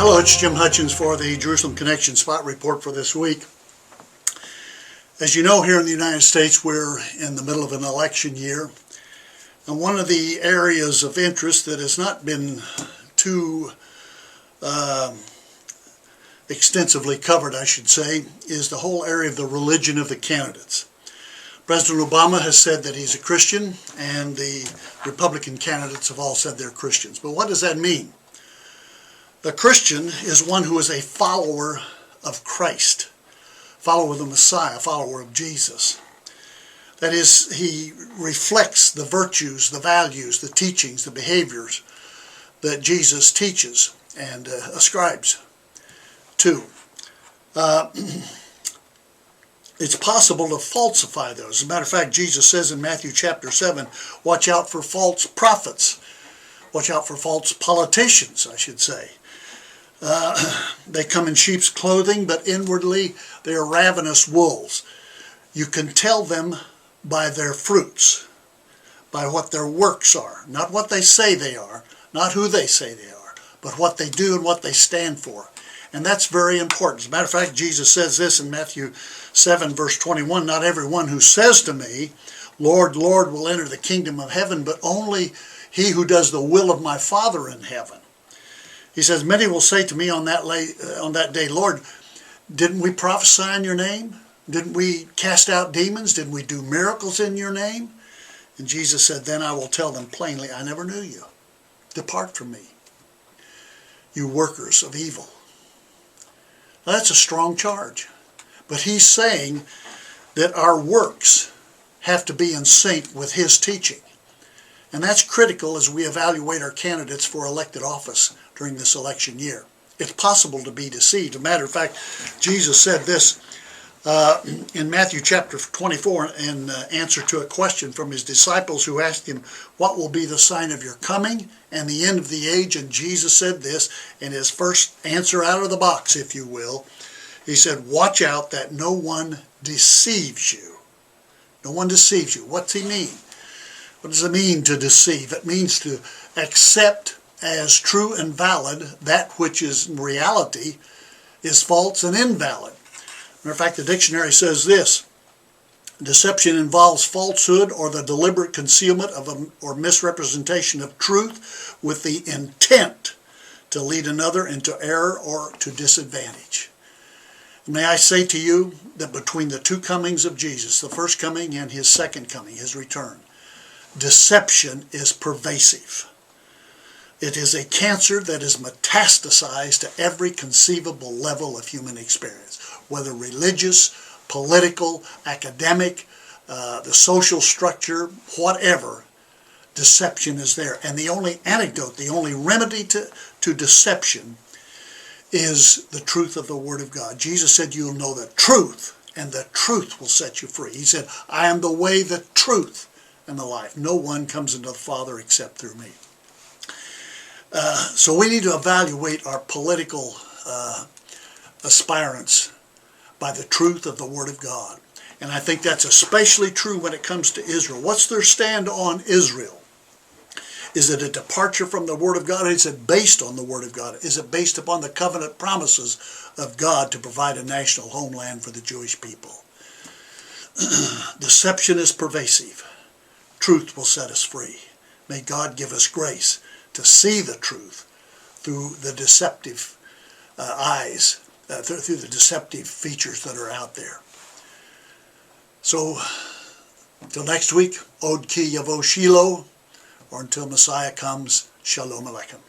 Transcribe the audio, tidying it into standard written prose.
Hello, it's Jim Hutchins for the Jerusalem Connection Spot Report for this week. As you know, here in the United States, we're in the middle of an election year. And one of the areas of interest that has not been too extensively covered, I should say, is the whole area of the religion of the candidates. President Obama has said that he's a Christian, and the Republican candidates have all said they're Christians. But what does that mean? A Christian is one who is a follower of Christ, follower of the Messiah, follower of Jesus. That is, he reflects the virtues, the values, the teachings, the behaviors that Jesus teaches and ascribes to. It's possible to falsify those. As a matter of fact, Jesus says in Matthew chapter 7, watch out for false prophets. Watch out for false politicians, I should say. They come in sheep's clothing, but inwardly they are ravenous wolves. You can tell them by their fruits, by what their works are, not what they say they are, not who they say they are, but what they do and what they stand for. And that's very important. As a matter of fact, Jesus says this in Matthew 7, verse 21, not everyone who says to me, Lord, Lord, will enter the kingdom of heaven, but only he who does the will of my Father in heaven. He says, many will say to me on that day, Lord, didn't we prophesy in your name? Didn't we cast out demons? Didn't we do miracles in your name? And Jesus said, then I will tell them plainly, I never knew you. Depart from me, you workers of evil. Now, that's a strong charge. But he's saying that our works have to be in sync with his teaching. And that's critical as we evaluate our candidates for elected office during this election year. It's possible to be deceived. As a matter of fact, Jesus said this in Matthew chapter 24 in answer to a question from his disciples who asked him, what will be the sign of your coming and the end of the age? And Jesus said this in his first answer out of the box, if you will. He said, watch out that no one deceives you. No one deceives you. What's he mean? What does it mean to deceive? It means to accept as true and valid that which is in reality is false and invalid. Matter of fact, the dictionary says this: deception involves falsehood or the deliberate concealment of or misrepresentation of truth with the intent to lead another into error or to disadvantage. May I say to you that between the two comings of Jesus, the first coming and his second coming, his return, deception is pervasive. It is a cancer that is metastasized to every conceivable level of human experience, whether religious, political, academic, the social structure, whatever. Deception is there. And the only antidote, the only remedy to deception is the truth of the Word of God. Jesus said, you'll know the truth, and the truth will set you free. He said, I am the way, the truth, and the life. No one comes into the Father except through me. So we need to evaluate our political aspirants by the truth of the Word of God. And I think that's especially true when it comes to Israel. What's their stand on Israel? Is it a departure from the Word of God? Is it based on the Word of God? Is it based upon the covenant promises of God to provide a national homeland for the Jewish people? Deception is pervasive. Truth will set us free. May God give us grace to see the truth through the deceptive eyes, through the deceptive features that are out there. So, until next week, Od Ki Yavo Shiloh, or until Messiah comes, Shalom Aleichem.